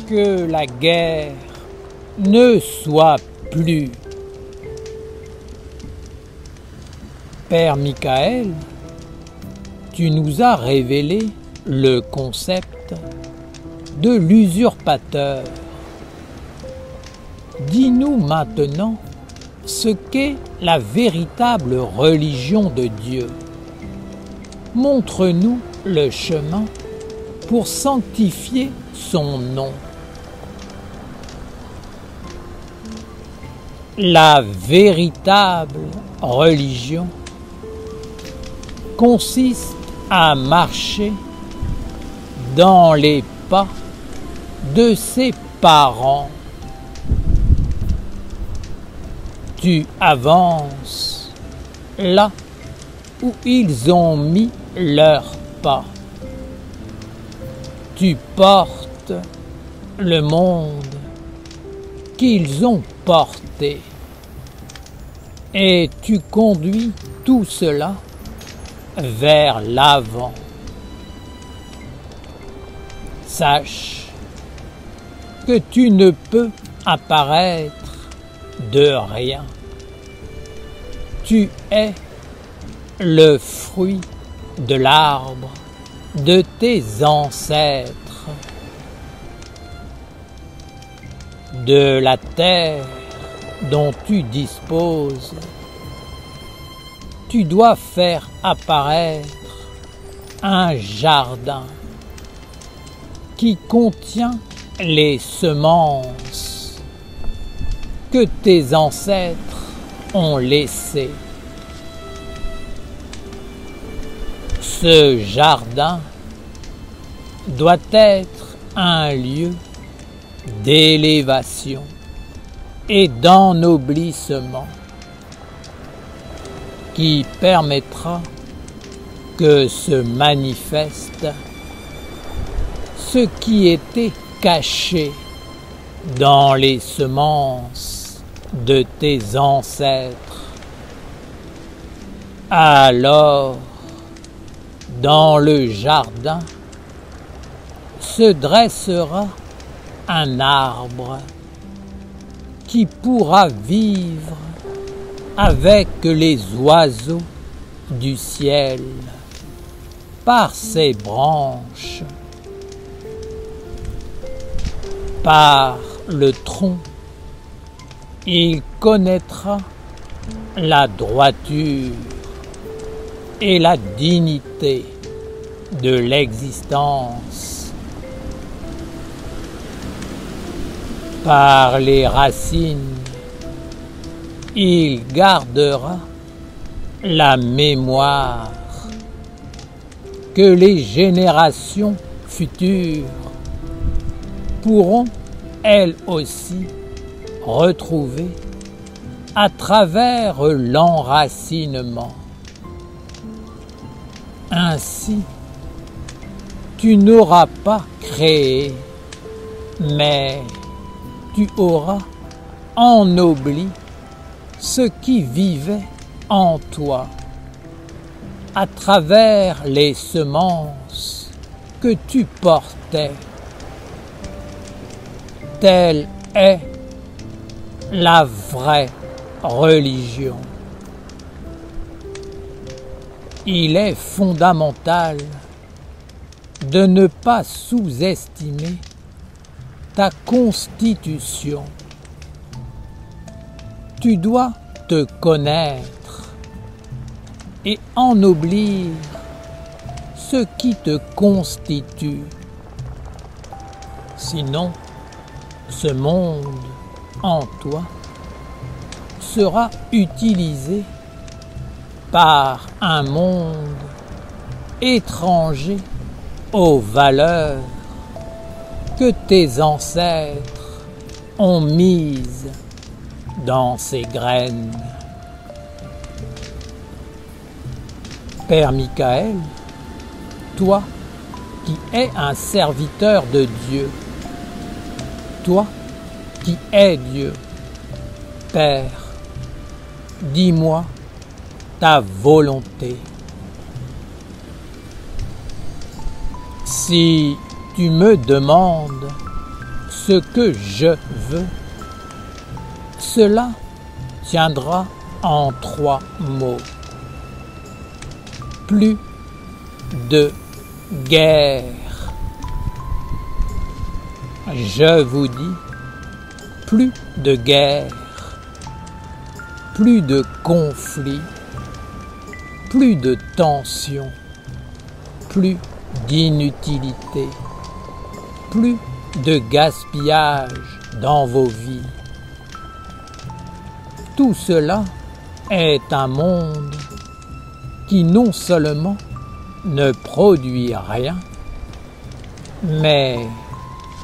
que la guerre ne soit plus. Père Michael, tu nous as révélé le concept de l'usurpateur. Dis-nous maintenant ce qu'est la véritable religion de Dieu. Montre-nous le chemin pour sanctifier son nom. La véritable religion consiste à marcher dans les pas de ses parents. Tu avances là où ils ont mis leurs pas. Tu portes le monde qu'ils ont porté et tu conduis tout cela vers l'avant. Sache que tu ne peux apparaître de rien. Tu es le fruit de l'arbre de tes ancêtres, de la terre dont tu disposes. Tu dois faire apparaître un jardin qui contient les semences que tes ancêtres ont laissées. Ce jardin doit être un lieu d'élévation et d'ennoblissement qui permettra que se manifeste ce qui était caché dans les semences de tes ancêtres. Alors, dans le jardin se dressera un arbre qui pourra vivre avec les oiseaux du ciel par ses branches, par le tronc. Il connaîtra la droiture et la dignité de l'existence. Par les racines, il gardera la mémoire que les générations futures pourront elles aussi retrouver à travers l'enracinement. Ainsi, tu n'auras pas créé, mais tu auras ennobli ce qui vivait en toi à travers les semences que tu portais. Telle est la vraie religion. Il est fondamental de ne pas sous-estimer ta constitution. Tu dois te connaître et ennoblir ce qui te constitue. Sinon, ce monde en toi sera utilisé par un monde étranger aux valeurs que tes ancêtres ont mises dans ces graines. Père Michael, toi qui es un serviteur de Dieu, toi qui es Dieu, Père, dis-moi ta volonté. Si tu me demandes ce que je veux, cela tiendra en 3 mots. Plus de guerre. Je vous dis, plus de guerre, plus de conflits, plus de tensions, plus d'inutilité, plus de gaspillage dans vos vies. Tout cela est un monde qui non seulement ne produit rien, mais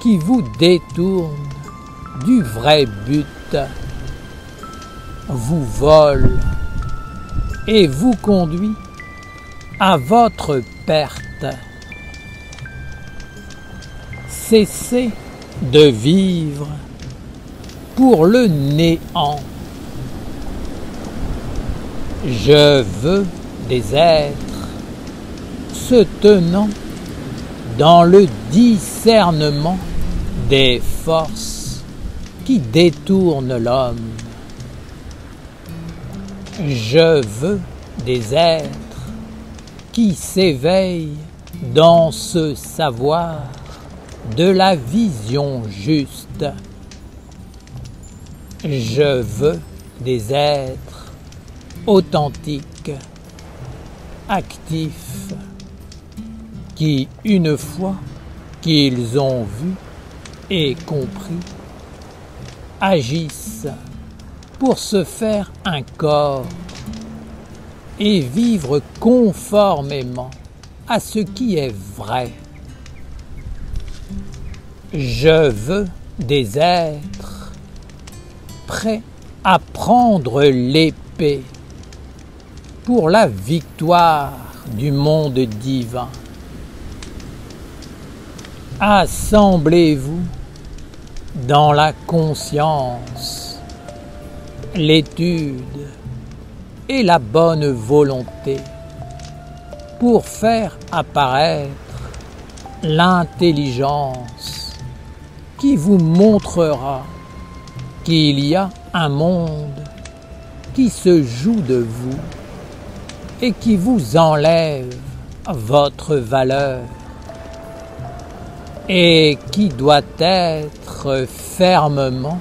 qui vous détourne du vrai but, vous vole et vous conduit à votre perte. Cessez de vivre pour le néant. Je veux des êtres se tenant dans le discernement des forces qui détournent l'homme. Je veux des êtres qui s'éveillent dans ce savoir de la vision juste. Je veux des êtres authentiques, actifs, qui, une fois qu'ils ont vu et compris, agissent pour se faire un corps et vivre conformément à ce qui est vrai. Je veux des êtres prêts à prendre l'épée pour la victoire du monde divin. Assemblez-vous dans la conscience, l'étude et la bonne volonté pour faire apparaître l'intelligence qui vous montrera qu'il y a un monde qui se joue de vous et qui vous enlève votre valeur et qui doit être fermement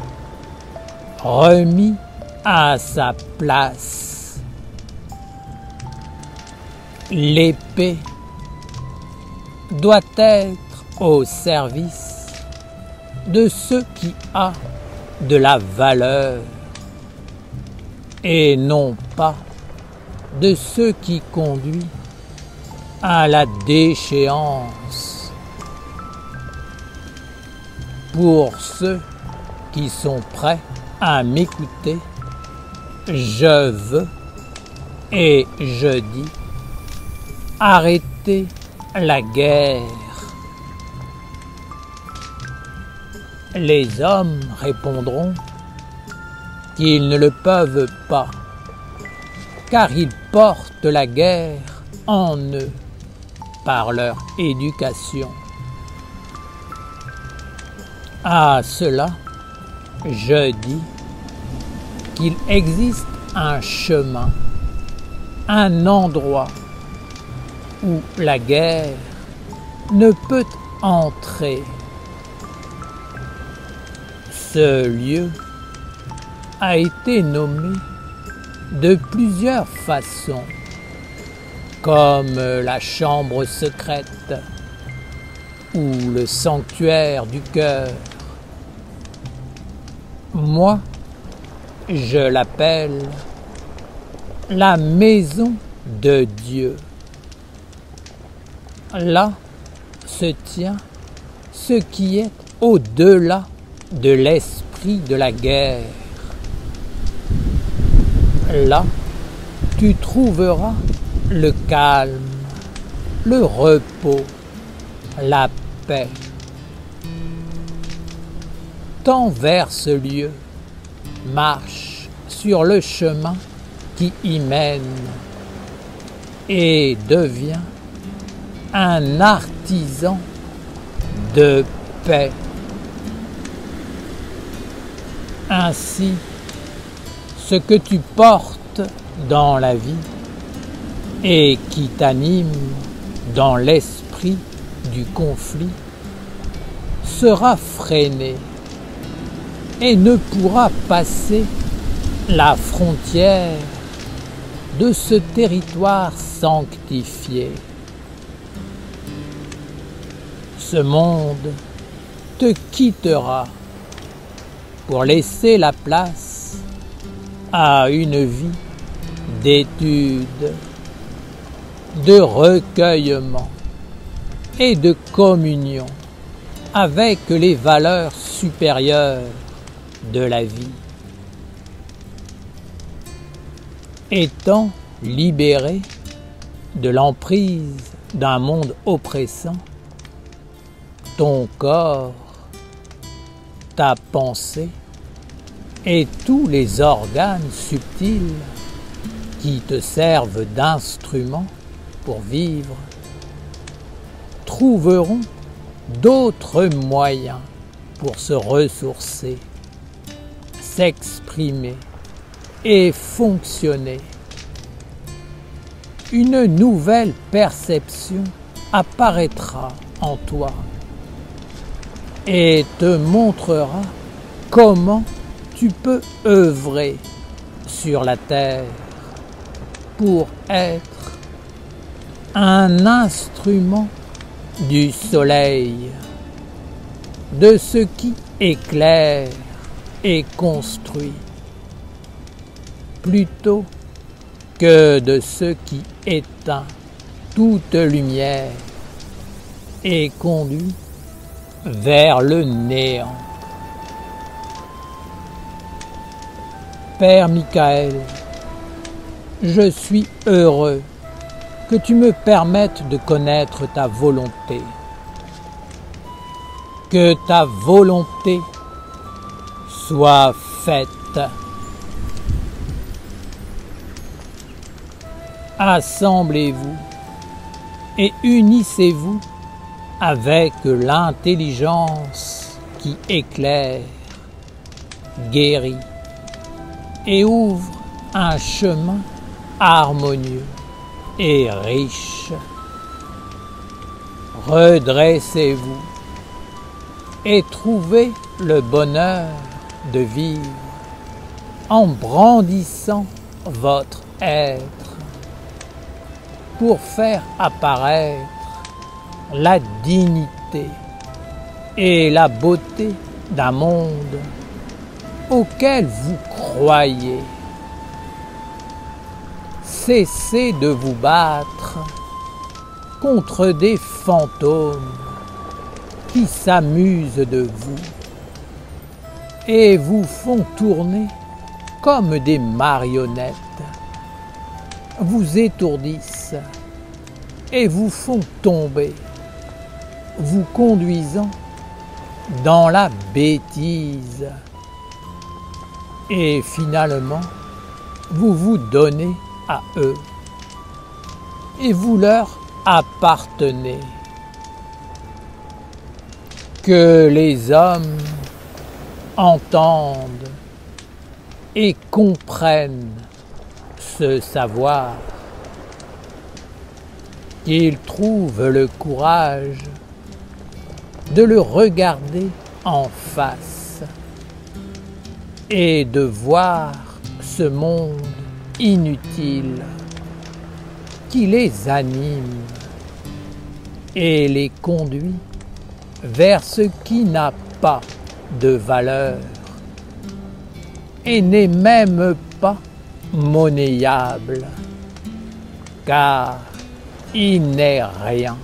remis à sa place. L'épée doit être au service de ce qui a de la valeur et non pas de ce qui conduit à la déchéance. Pour ceux qui sont prêts à m'écouter, je veux et je dis, arrêtez la guerre. Les hommes répondront qu'ils ne le peuvent pas, car ils portent la guerre en eux par leur éducation. À cela, je dis qu'il existe un chemin, un endroit où la guerre ne peut entrer. Ce lieu a été nommé de plusieurs façons, comme la chambre secrète ou le sanctuaire du cœur. Moi, je l'appelle la maison de Dieu. Là se tient ce qui est au-delà de l'esprit de la guerre. Là, tu trouveras le calme, le repos, la paix. Tends vers ce lieu, marche sur le chemin qui y mène et deviens un artisan de paix. Ainsi, ce que tu portes dans la vie et qui t'anime dans l'esprit du conflit sera freiné et ne pourra passer la frontière de ce territoire sanctifié. Ce monde te quittera pour laisser la place à une vie d'étude, de recueillement et de communion avec les valeurs supérieures de la vie. Étant libéré de l'emprise d'un monde oppressant, ton corps, ta pensée et tous les organes subtils qui te servent d'instruments pour vivre trouveront d'autres moyens pour se ressourcer, s'exprimer et fonctionner. Une nouvelle perception apparaîtra en toi et te montrera comment tu peux œuvrer sur la terre pour être un instrument du soleil, de ce qui éclaire et construit, plutôt que de ce qui éteint toute lumière et conduit vers le néant. Père Michael, je suis heureux que tu me permettes de connaître ta volonté. Que ta volonté soit faite. Assemblez-vous et unissez-vous avec l'intelligence qui éclaire, guérit et ouvre un chemin harmonieux et riche. Redressez-vous et trouvez le bonheur de vivre en brandissant votre être pour faire apparaître la dignité et la beauté d'un monde auquel vous croyez. Cessez de vous battre contre des fantômes qui s'amusent de vous et vous font tourner comme des marionnettes, vous étourdissent et vous font tomber, vous conduisant dans la bêtise. Et finalement, vous vous donnez à eux et vous leur appartenez. Que les hommes entendent et comprennent ce savoir, qu'ils trouvent le courage de le regarder en face et de voir ce monde inutile qui les anime et les conduit vers ce qui n'a pas de valeur et n'est même pas monnayable, car il n'est rien.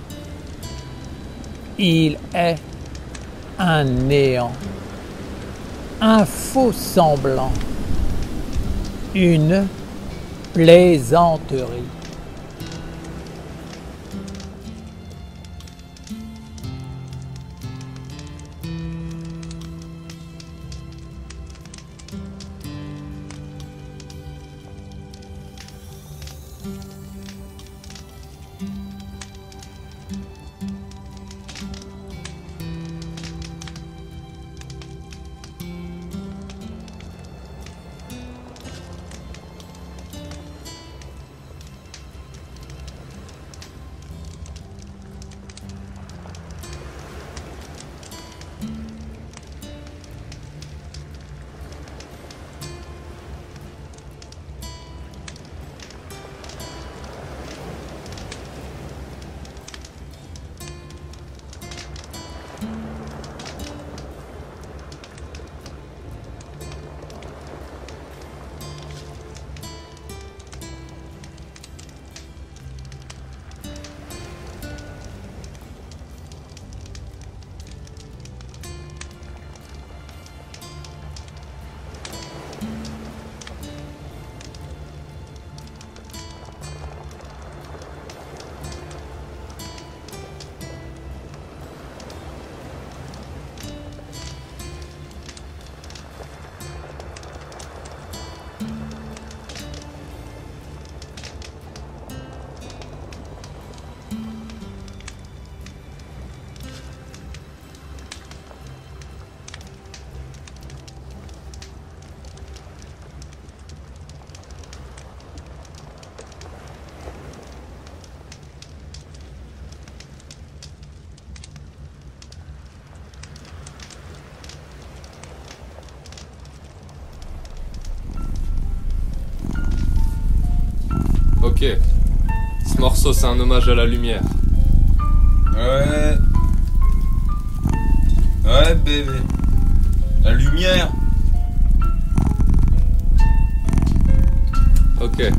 Il est un néant, un faux semblant, une plaisanterie. Ok. Ce morceau, c'est un hommage à la lumière. Ouais. Ouais, bébé. La lumière. Ok.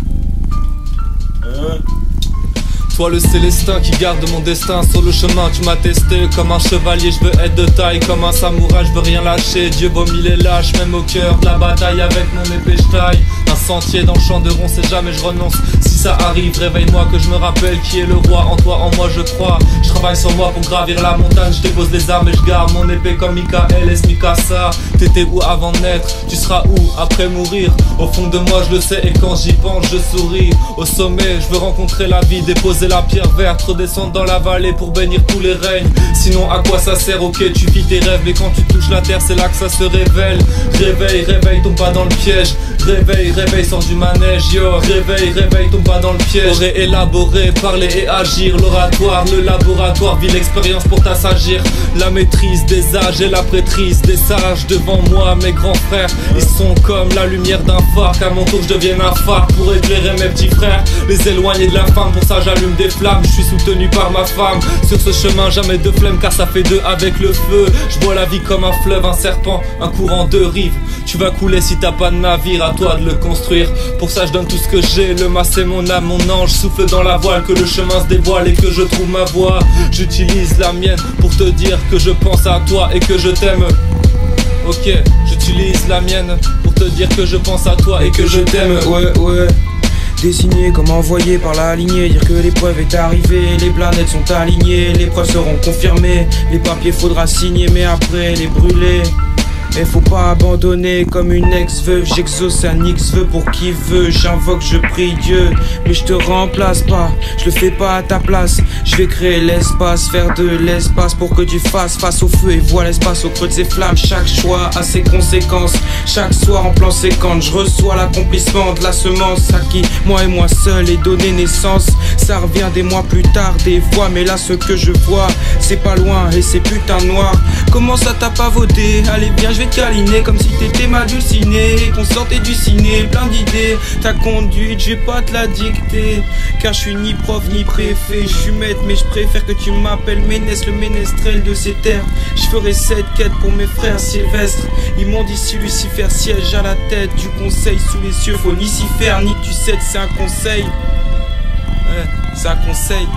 Toi le célestin qui garde mon destin sur le chemin, tu m'as testé comme un chevalier, je veux être de taille, comme un samouraï, je veux rien lâcher. Dieu vomit les lâches, même au cœur de la bataille, avec mon épée je taille un sentier dans le champ de ronces et jamais je renonce. Si ça arrive, réveille-moi que je me rappelle qui est le roi. En toi, en moi je crois, je travaille sur moi pour gravir la montagne. Je dépose les armes et je garde mon épée comme Michael et Mikasa. T'étais où avant de naître, tu seras où après mourir? Au fond de moi je le sais et quand j'y pense je souris. Au sommet, je veux rencontrer la vie, déposer la pierre verte, redescendre dans la vallée pour bénir tous les règnes. Sinon à quoi ça sert? Ok, tu vis tes rêves, mais quand tu touches la terre c'est là que ça se révèle. Réveille, réveille, tombe pas dans le piège. Réveille, réveille, sors du manège, yo. Réveille, réveille, tombe pas dans le piège. Aurait élaboré, parler et agir. L'oratoire, le laboratoire, vis l'expérience pour t'assagir. La maîtrise des âges et la prêtrise des sages. Devant moi, mes grands frères, ils sont comme la lumière d'un phare. Qu'à mon tour je devienne un phare pour éclairer mes petits frères, les éloigner de la femme. Pour ça j'allume des flammes, je suis soutenu par ma femme. Sur ce chemin jamais de flemme car ça fait deux avec le feu. Je vois la vie comme un fleuve, un serpent, un courant de rives. Tu vas couler si t'as pas de navire, à toi de le construire. Pour ça je donne tout ce que j'ai, le mât c'est mon âme, mon ange. Souffle dans la voile, que le chemin se dévoile et que je trouve ma voie. J'utilise la mienne pour te dire que je pense à toi et que je t'aime. Ok, j'utilise la mienne pour te dire que je pense à toi et que je t'aime. Ouais. Dessiné comme envoyé par la lignée, dire que l'épreuve est arrivée, les planètes sont alignées, les preuves seront confirmées, les papiers faudra signer mais après les brûler. Et faut pas abandonner comme une ex-veuve, j'exauce un X-vœu pour qui veut, j'invoque, je prie Dieu, mais je te remplace pas, je le fais pas à ta place, je vais créer l'espace, faire de l'espace pour que tu fasses face au feu et vois l'espace au creux de ses flammes. Chaque choix a ses conséquences, chaque soir en plan séquence, je reçois l'accomplissement de la semence à qui moi et moi seul ai donné naissance. Ça revient des mois plus tard, des fois, mais là ce que je vois, c'est pas loin et c'est putain noir. Comment ça t'a pas voté? Allez bien, je vais te câliner comme si t'étais ma dulcinée, qu'on sortait du ciné, plein d'idées. Ta conduite, je vais pas te la dicter, car je suis ni prof ni préfet. Je suis maître mais je préfère que tu m'appelles Ménès, le ménestrel de ces terres. Je ferai cette quête pour mes frères Sylvestre. Ils m'ont dit si Lucifer siège à la tête du conseil sous les cieux, faut ni s'y faire ni que tu cèdes, c'est un conseil. Ouais, c'est un conseil.